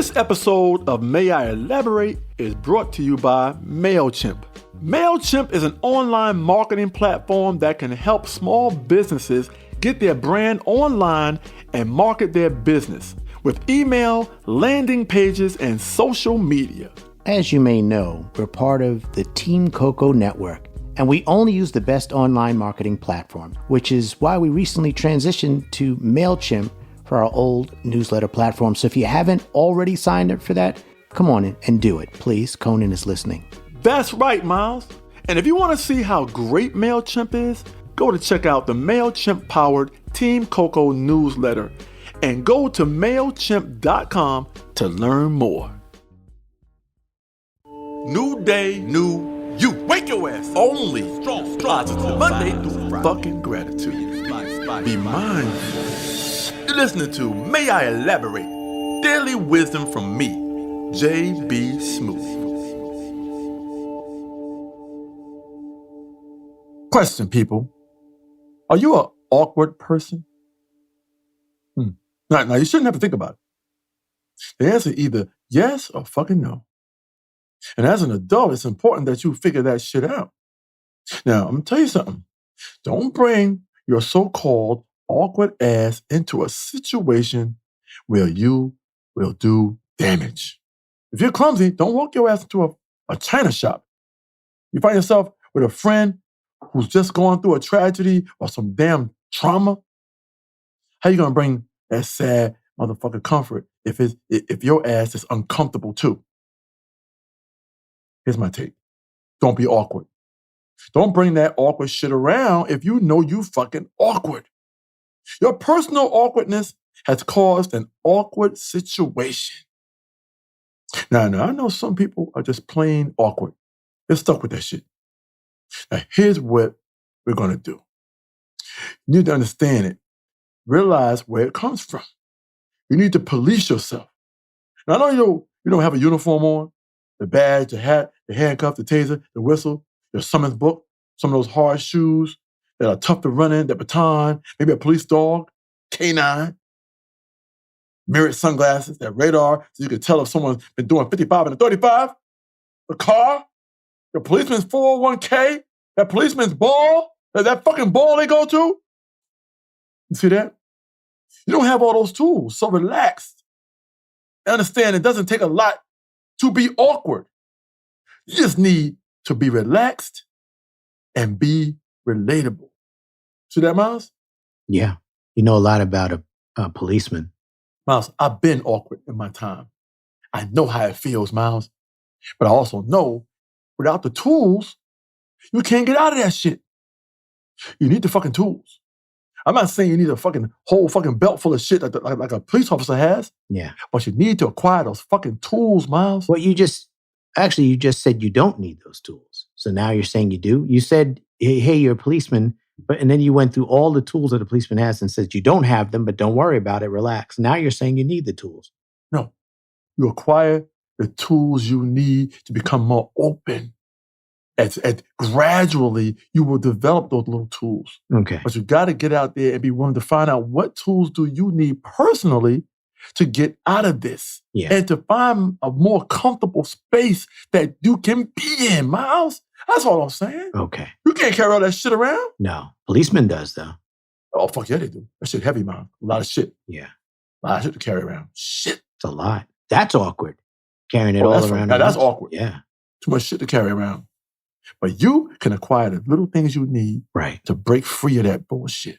This episode of May I Elaborate is brought to you by MailChimp. MailChimp is an online marketing platform that can help small businesses get their brand online and market their business with email, landing pages, and social media. As you may know, we're part of the Team Coco network, and we only use the best online marketing platform, which is why we recently transitioned to MailChimp for our old newsletter platform. So if you haven't already signed up for that, come on in and do it, please. Conan is listening. That's right, Miles. And if you want to see how great MailChimp is, go to check out the MailChimp-powered Team Coco newsletter and go to MailChimp.com to learn more. New day, new you. Wake your ass. Only strong positive Monday through Friday. Fucking gratitude. Be mindful. You're listening to May I Elaborate? Daily wisdom from me, J.B. Smooth. Question, people. Are you an awkward person? Now, you shouldn't have to think about it. The answer is either yes or fucking no. And as an adult, it's important that you figure that shit out. Now, I'm going to tell you something. Don't bring your so-called awkward ass into a situation where you will do damage. If you're clumsy, don't walk your ass into a china shop. You find yourself with a friend who's just going through a tragedy or some damn trauma. How you gonna bring that sad motherfucking comfort if your ass is uncomfortable too? Here's my take. Don't be awkward. Don't bring that awkward shit around if you know you fucking awkward. Your personal awkwardness has caused an awkward situation. Now, I know some people are just plain awkward. They're stuck with that shit. Now, here's what we're going to do. You need to understand it. Realize where it comes from. You need to police yourself. Now, I know you don't have a uniform on, the badge, the hat, the handcuff, the taser, the whistle, your summons book, some of those hard shoes that are tough to run in, the baton, maybe a police dog, canine, mirrored sunglasses, that radar, so you can tell if someone's been doing 55 and a 35, the car, the policeman's 401k, that policeman's ball, that fucking ball they go to. You see that? You don't have all those tools, so relax. Understand it doesn't take a lot to be awkward. You just need to be relaxed and be relatable. See that, Miles? Yeah. You know a lot about a policeman. Miles, I've been awkward in my time. I know how it feels, Miles. But I also know without the tools, you can't get out of that shit. You need the fucking tools. I'm not saying you need a fucking whole fucking belt full of shit like a police officer has. Yeah. But you need to acquire those fucking tools, Miles. Well, you just said you don't need those tools. So now you're saying you do? You said, hey, you're a policeman, and then you went through all the tools that a policeman has and said you don't have them, but don't worry about it, relax. Now you're saying you need the tools. No. You acquire the tools you need to become more open. Gradually, you will develop those little tools. Okay. But you got to get out there and be willing to find out what tools do you need personally to get out of this. Yeah. And to find a more comfortable space that you can be in, Miles. That's all I'm saying. Okay. You can't carry all that shit around. No. Policeman does, though. Oh, fuck yeah, they do. That shit heavy, man. A lot of shit. Yeah. A lot of shit to carry around. Shit. It's a lot. That's awkward. Carrying it all around. Now, that's awkward. Yeah. Too much shit to carry around. But you can acquire the little things you need to break free of that bullshit.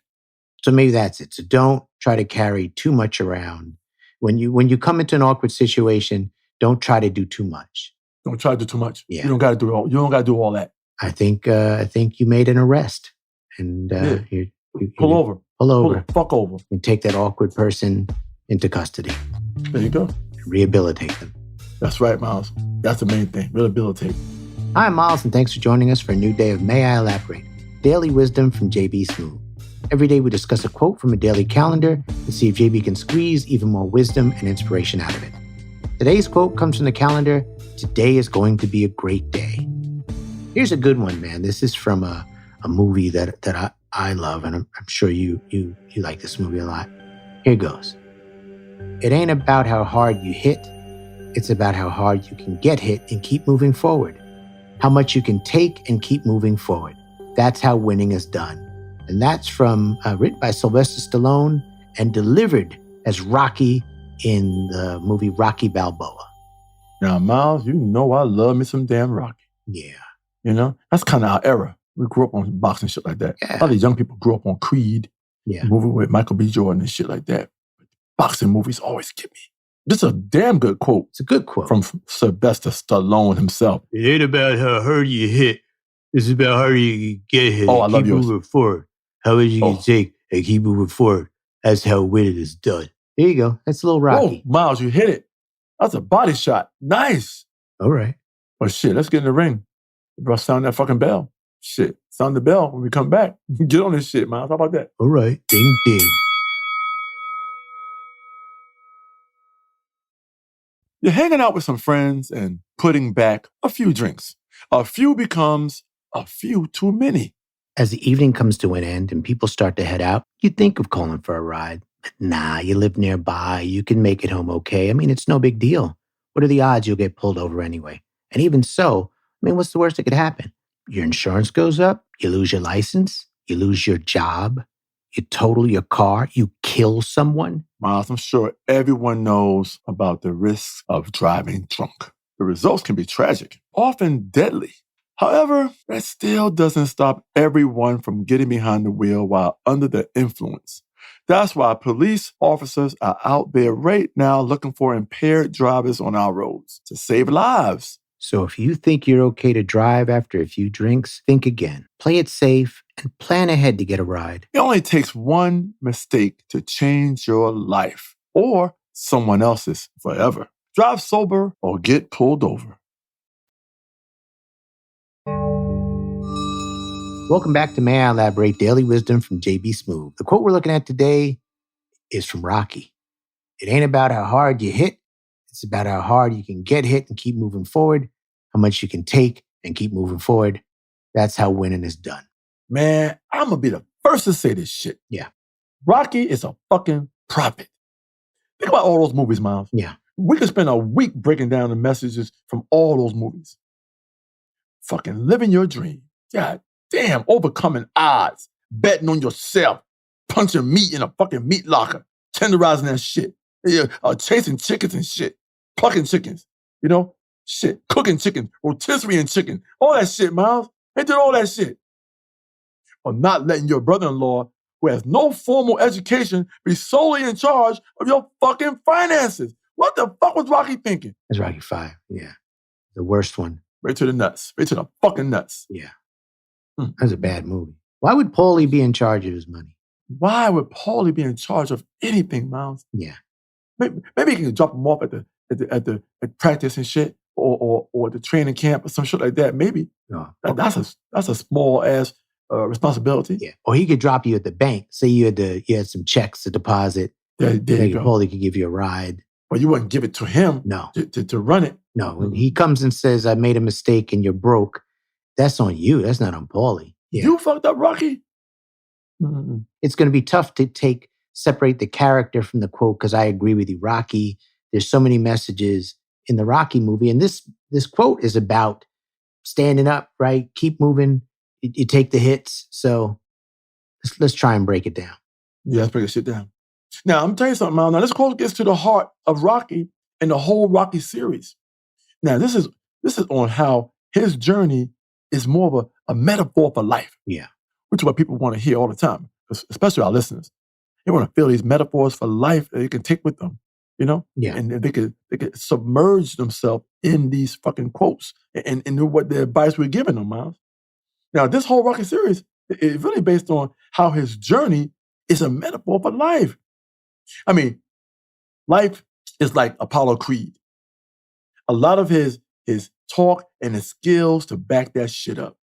So maybe that's it. So don't try to carry too much around. When you come into an awkward situation, don't try to do too much. Don't try to do too much. Yeah. You don't got to do all that. I think you made an arrest, and you pull over. Pull the fuck over. And take that awkward person into custody. There you go. Rehabilitate them. That's right, Miles. That's the main thing. Rehabilitate. Hi, I'm Miles, and thanks for joining us for a new day of May I Elaborate? Daily wisdom from J.B. Smooth. Every day we discuss a quote from a daily calendar and see if JB can squeeze even more wisdom and inspiration out of it. Today's quote comes from the calendar, "Today is going to be a great day." Here's a good one, man. This is from a movie that I love, and I'm sure you like this movie a lot. Here goes. It ain't about how hard you hit, It's about how hard you can get hit and keep moving forward. How much you can take and keep moving forward. That's how winning is done. And that's from written by Sylvester Stallone and delivered as Rocky in the movie Rocky Balboa. Now, Miles, you know I love me some damn Rocky. Yeah. You know, that's kind of our era. We grew up on boxing shit like that. Yeah. A lot of young people grew up on Creed, movie with Michael B. Jordan and shit like that. Boxing movies always get me. This is a damn good quote. It's a good quote. From Sylvester Stallone himself. It ain't about how hard you hit. It's about how you get hit. Oh, I love keep yours. Moving forward. How much you can take and keep moving forward. That's how winning is done. There you go. That's a little Rocky. Oh, Miles, you hit it. That's a body shot. Nice. All right. Well, shit, let's get in the ring. Bro, sound that fucking bell. Shit, sound the bell when we come back. Get on this shit, Miles. How about that? All right. Ding, ding. You're hanging out with some friends and putting back a few drinks. A few becomes a few too many. As the evening comes to an end and people start to head out, you think of calling for a ride. But nah, you live nearby. You can make it home okay. I mean, it's no big deal. What are the odds you'll get pulled over anyway? And even so, I mean, what's the worst that could happen? Your insurance goes up, you lose your license, you lose your job, you total your car, you kill someone. Miles, I'm sure everyone knows about the risks of driving drunk. The results can be tragic, often deadly. However, that still doesn't stop everyone from getting behind the wheel while under the influence. That's why police officers are out there right now looking for impaired drivers on our roads to save lives. So if you think you're okay to drive after a few drinks, think again. Play it safe and plan ahead to get a ride. It only takes one mistake to change your life or someone else's forever. Drive sober or get pulled over. Welcome back to May I Elaborate Daily Wisdom from JB Smooth. The quote we're looking at today is from Rocky. It ain't about how hard you hit. It's about how hard you can get hit and keep moving forward, how much you can take and keep moving forward. That's how winning is done. Man, I'm going to be the first to say this shit. Yeah. Rocky is a fucking prophet. Think about all those movies, Miles. Yeah. We could spend a week breaking down the messages from all those movies. Fucking living your dream. God damn, overcoming odds, betting on yourself, punching meat in a fucking meat locker, tenderizing that shit, chasing chickens and shit, plucking chickens, you know, shit, cooking chicken, rotisserie and chicken, all that shit, Miles. They did all that shit. Or not letting your brother-in-law, who has no formal education, be solely in charge of your fucking finances. What the fuck was Rocky thinking? That's Rocky 5, yeah. The worst one. Right to the nuts. Right to the fucking nuts. Yeah. That was a bad movie. Why would Paulie be in charge of his money? Why would Paulie be in charge of anything, Miles? Yeah. Maybe he can drop him off at practice and shit, or the training camp or some shit like that. Maybe. Oh, that's a small ass responsibility. Yeah. Or he could drop you at the bank. Say you had some checks to deposit. There you go. Paulie could give you a ride. But you wouldn't give it to him. No. To run it. No. When he comes and says, I made a mistake and you're broke, that's on you. That's not on Paulie. Yeah. You fucked up, Rocky. Mm-mm. It's going to be tough to separate the character from the quote, because I agree with you, Rocky. There's so many messages in the Rocky movie. And this quote is about standing up, right? Keep moving. You take the hits. So let's try and break it down. Yeah, let's break this shit down. Now, I'm telling you something, Mal. Now, this quote gets to the heart of Rocky and the whole Rocky series. Now, this is on how his journey is more of a metaphor for life. Yeah. Which is what people want to hear all the time, especially our listeners. They want to feel these metaphors for life that they can take with them, you know? Yeah. And they could submerge themselves in these fucking quotes and what the advice we're giving them, Miles. Now, this whole Rocky series is really based on how his journey is a metaphor for life. I mean, life is like Apollo Creed. A lot of his talk and his skills to back that shit up.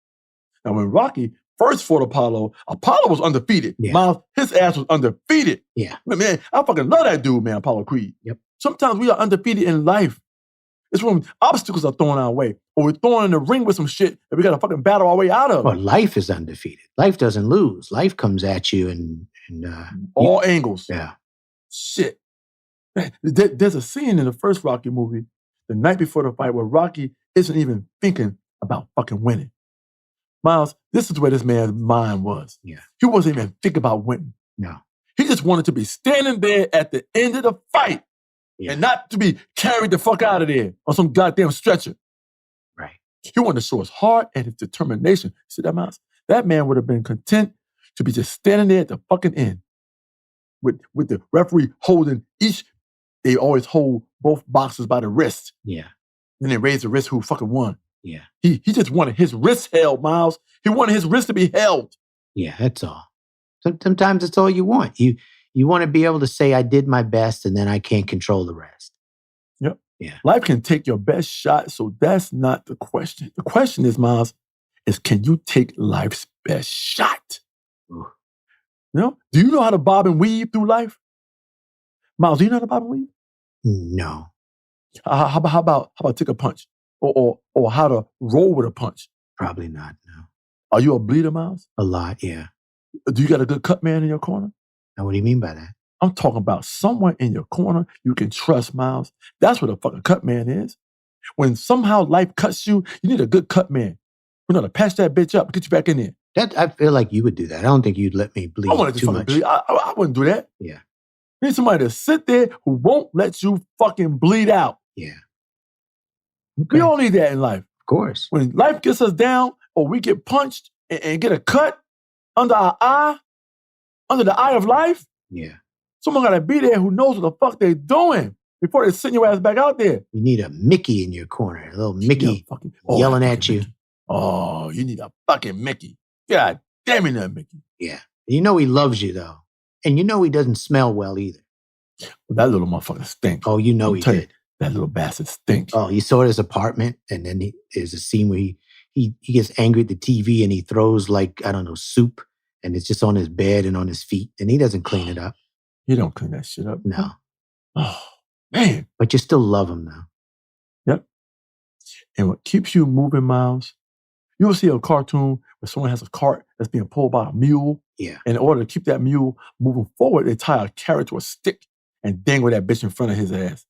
Now, when Rocky first fought Apollo was undefeated. Yeah. Miles, his ass was undefeated. Yeah. Man, I fucking love that dude, man, Apollo Creed. Yep. Sometimes we are undefeated in life. It's when obstacles are thrown our way, or we're thrown in the ring with some shit that we got to fucking battle our way out of. Well, life is undefeated. Life doesn't lose. Life comes at you and all angles. Yeah. Shit. There's a scene in the first Rocky movie the night before the fight where Rocky isn't even thinking about fucking winning. Miles, this is where this man's mind was. Yeah. He wasn't even thinking about winning. No. He just wanted to be standing there at the end of the fight and not to be carried the fuck out of there on some goddamn stretcher. Right. He wanted to show his heart and his determination. See that, Miles? That man would have been content to be just standing there at the fucking end with the referee holding each. They always hold both boxers by the wrist. Yeah. Then they raise the wrist who fucking won. Yeah. He just wanted his wrist held, Miles. He wanted his wrist to be held. Yeah, that's all. Sometimes it's all you want. You want to be able to say, I did my best, and then I can't control the rest. Yep. Yeah. Life can take your best shot, so that's not the question. The question is, Miles, can you take life's best shot? Ooh. You know? Do you know how to bob and weave through life? Miles, do you know how to bob and weave? No. How about take a punch? Or how to roll with a punch? Probably not, no. Are you a bleeder, Miles? A lot, yeah. Do you got a good cut man in your corner? Now, what do you mean by that? I'm talking about someone in your corner you can trust, Miles. That's what a fucking cut man is. When somehow life cuts you, you need a good cut man. You know, to patch that bitch up, get you back in there. I feel like you would do that. I don't think you'd let me bleed I want to too much. bleed. I wouldn't do that. Yeah. You need somebody to sit there who won't let you fucking bleed out. Yeah. Okay. We all need that in life. Of course. When life gets us down or we get punched and get a cut under our eye, under the eye of life, yeah, someone got to be there who knows what the fuck they're doing before they send your ass back out there. You need a Mickey in your corner, a little Mickey yelling at you. Mickey. Oh, you need a fucking Mickey. God damn it, that Mickey. Yeah. You know he loves you, though. And you know he doesn't smell well either. Well, that little motherfucker stinks. Oh, you know he did. That little bastard stinks. Oh, you saw his apartment, and then there's a scene where he gets angry at the TV and he throws, like, I don't know, soup, and it's just on his bed and on his feet, and he doesn't clean it up. You don't clean that shit up. No. Oh, man. But you still love him, though. Yep. And what keeps you moving, Miles, you will see a cartoon where someone has a cart that's being pulled by a mule. Yeah. And in order to keep that mule moving forward, they tie a carrot to a stick and dangle that bitch in front of his ass.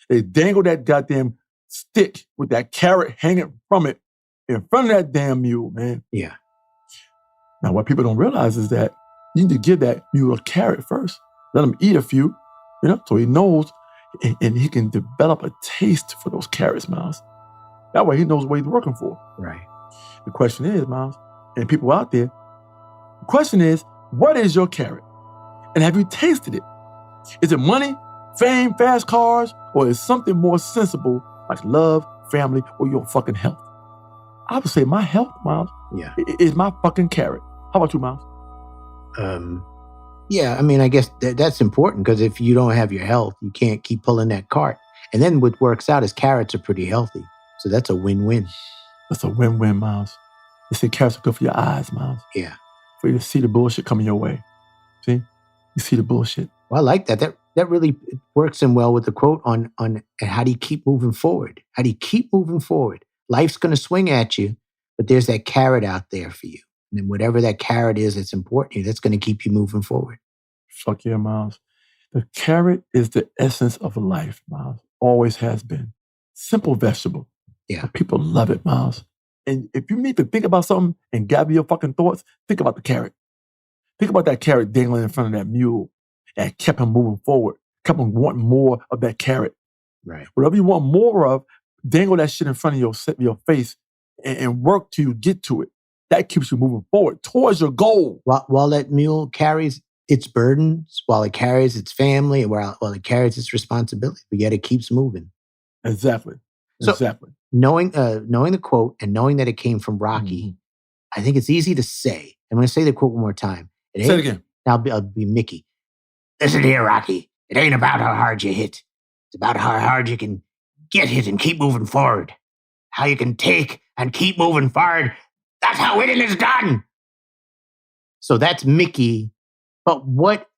They dangle that goddamn stick with that carrot hanging from it in front of that damn mule, man. Yeah. Now, what people don't realize is that you need to give that mule a carrot first. Let him eat a few, so he knows and he can develop a taste for those carrots, Miles. That way he knows what he's working for. Right. The question is, Miles, and people out there, the question is, what is your carrot? And have you tasted it? Is it money, fame, fast cars, or is something more sensible like love, family, or your fucking health? I would say my health, Miles, is my fucking carrot. How about you, Miles? Yeah, I mean, I guess that's important because if you don't have your health, you can't keep pulling that cart. And then what works out is carrots are pretty healthy. So that's a win-win. That's a win-win, Miles. They say carrots are good for your eyes, Miles. Yeah. For you to see the bullshit coming your way. See? You see the bullshit. Well, I like that. That really works in well with the quote on how do you keep moving forward? How do you keep moving forward? Life's going to swing at you, but there's that carrot out there for you. And then whatever that carrot is that's important to you, that's going to keep you moving forward. Fuck yeah, Miles. The carrot is the essence of life, Miles. Always has been. Simple vegetable. Yeah. But people love it, Miles. And if you need to think about something and gather your fucking thoughts, think about the carrot. Think about that carrot dangling in front of that mule and kept him moving forward, kept him wanting more of that carrot. Right. Whatever you want more of, dangle that shit in front of your face and work till you get to it. That keeps you moving forward towards your goal. While that mule carries its burdens, while it carries its family, while it carries its responsibility, but yet it keeps moving. Exactly. So, exactly. Knowing the quote and knowing that it came from Rocky, I think it's easy to say. I'm going to say the quote one more time. Say it again. I'll be Mickey. Listen here, Rocky. It ain't about how hard you hit. It's about how hard you can get hit and keep moving forward. How you can take and keep moving forward. That's how winning is done. So that's Mickey. But what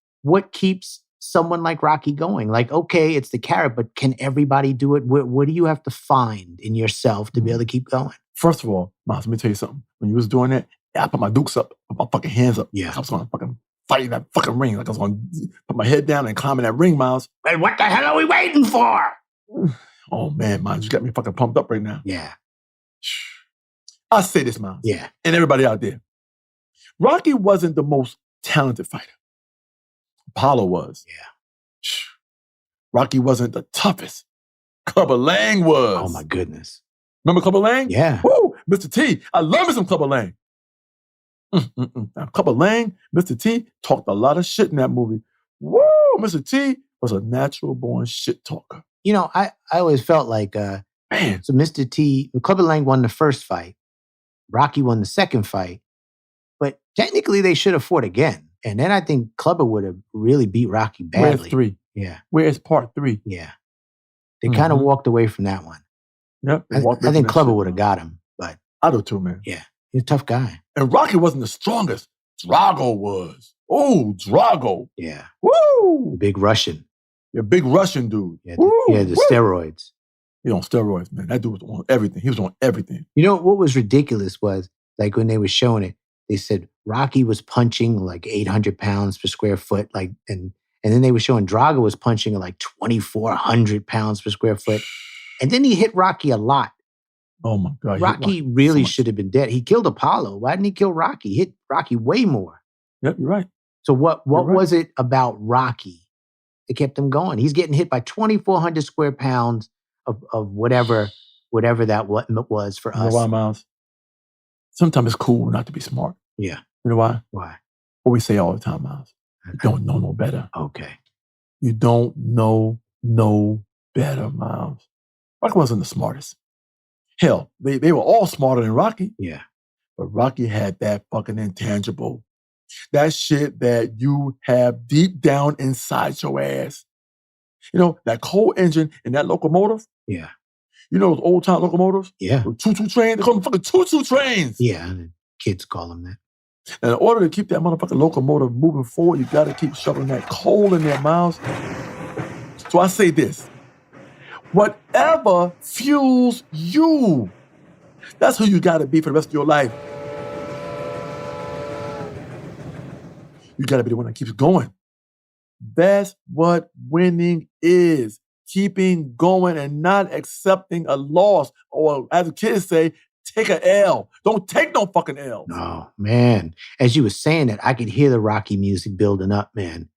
keeps someone like Rocky going? Like, okay, it's the carrot, but can everybody do it? What do you have to find in yourself to be able to keep going? First of all, Miles, let me tell you something. When you was doing that, I put my dukes up, put my fucking hands up. Yeah. I was going to fucking fight in that fucking ring. Like I was going to put my head down and climb in that ring, Miles. Well, what the hell are we waiting for? Oh, man, Miles, you got me fucking pumped up right now. Yeah. I'll say this, Miles. Yeah. And everybody out there. Rocky wasn't the most talented fighter. Apollo was. Yeah. Rocky wasn't the toughest. Clubber Lang was. Oh, my goodness. Remember Clubber Lang? Yeah. Woo! Mr. T. I love me some Clubber Lang. Now, Clubber Lang, Mr. T talked a lot of shit in that movie. Woo! Mr. T was a natural-born shit talker. You know, I always felt like, Man. So Mr. T, Clubber Lang won the first fight. Rocky won the second fight. But technically, they should have fought again. And then I think Clubber would have really beat Rocky badly. Where's 3? Yeah. Where's part 3? Yeah. They kind of walked away from that one. Yep. I think Clubber would have got him, but I do too, man. yeah, he's a tough guy. And Rocky wasn't the strongest. Drago was. Oh, Drago. Yeah. Woo! The big Russian. Yeah, big Russian dude. Yeah, Woo! the steroids. He on steroids, man. That dude was on everything. He was on everything. You know, what was ridiculous was, like, when they were showing it, they said Rocky was punching like 800 pounds per square foot, like, and then they were showing Drago was punching at like 2,400 pounds per square foot. And then he hit Rocky a lot. Oh my God. Rocky really should have been dead. He killed Apollo. Why didn't he kill Rocky? He hit Rocky way more. Yep, you're right. So what You're right. was it about Rocky that kept him going? He's getting hit by 2,400 square pounds of whatever that was for You know us. why, Miles? Sometimes it's cool not to be smart. Yeah. You know why? Why? What we say all the time, Miles. You don't know no better. Okay. You don't know no better, Miles. Rocky wasn't the smartest. Hell, they were all smarter than Rocky. Yeah. But Rocky had that fucking intangible. That shit that you have deep down inside your ass. You know, that coal engine and that locomotive. Yeah. You know those old time locomotives? Yeah. The choo-choo train? They call them fucking choo-choo trains. Yeah. And the kids call him that. And in order to keep that motherfucking locomotive moving forward, you got to keep shoveling that coal in there, Miles. So I say this. Whatever fuels you, that's who you got to be for the rest of your life. You got to be the one that keeps going. That's what winning is. Keeping going and not accepting a loss. Or as the kids say, take an L. Don't take no fucking L. No, man. As you were saying that, I could hear the Rocky music building up, man.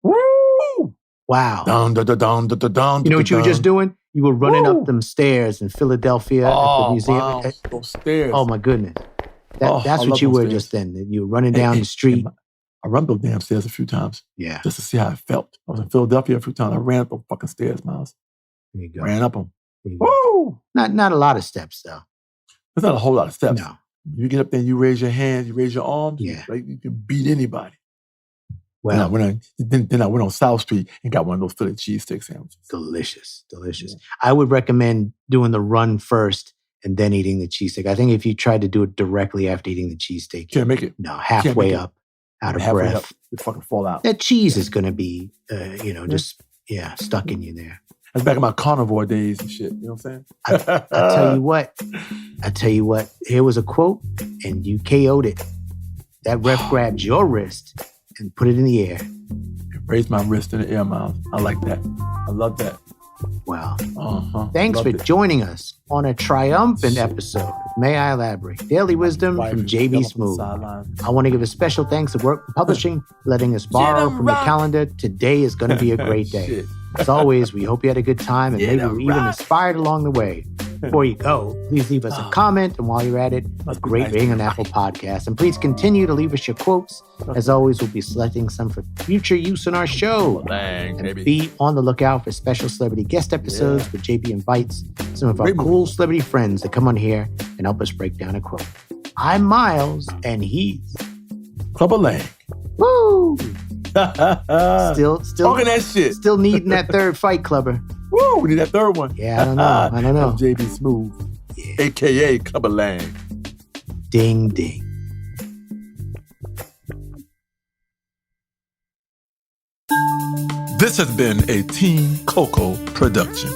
Woo! Wow. Dun, dun, dun, dun, dun, dun, dun, You know what you were just doing? You were running Woo! up them stairs in Philadelphia at the museum. Wow. Those stairs. Oh, my goodness. That's I what love you those were stairs. just then. You were running down the street. I run those damn stairs a few times Yeah. just to see how it felt. I was in Philadelphia a few times. I ran up those fucking stairs, Miles. There you go. Ran up them. There you go. Woo! Not a lot of steps, though. There's not a whole lot of steps. No. You get up there and you raise your hands, you raise your arms. Yeah. Like you can beat anybody. Well, Then I went on South Street and got one of those Philly cheesesteak sandwiches. delicious. Yeah. I would recommend doing the run first and then eating the cheesesteak. I think if you tried to do it directly after eating the cheesesteak, Can't make it. no, halfway make it. up, out of Halfway breath. up, you fucking fall out. That cheese is going to be, just stuck in you there. That's back in my carnivore days and shit. You know what I'm saying? I tell you what, here was a quote and you KO'd it. That ref grabbed your wrist and put it in the air. Raise my wrist in the air, Miles. I like that. I love that. Wow. Uh-huh. Thanks Loved for it. joining us on a triumphant episode of May I Elaborate? Daily Wisdom Wife from is JB yelling Smooth. from the sidelines. I want to give a special thanks to Work Publishing, letting us borrow from the calendar. Today is going to be a great day. Shit. As always, we hope you had a good time and Get maybe a were even rock. inspired along the way. Before you go, please leave us a comment, and while you're at it, a Must be great nice rating to on Apple Podcasts. And please continue to leave us your quotes. As always, we'll be selecting some for future use in our show. Bang, And baby. be on the lookout for special celebrity guest episodes where JB invites some of our Great movie. cool celebrity friends to come on here and help us break down a quote. I'm Miles, and he's Clubber Lang. woo. Still talking that shit. Still needing that third fight, Clubber. Woo, we need that third one. Yeah, I don't know. I'm JB Smooth, Yeah. a.k.a. Clubber Lang. Ding, ding. This has been a Team Coco production.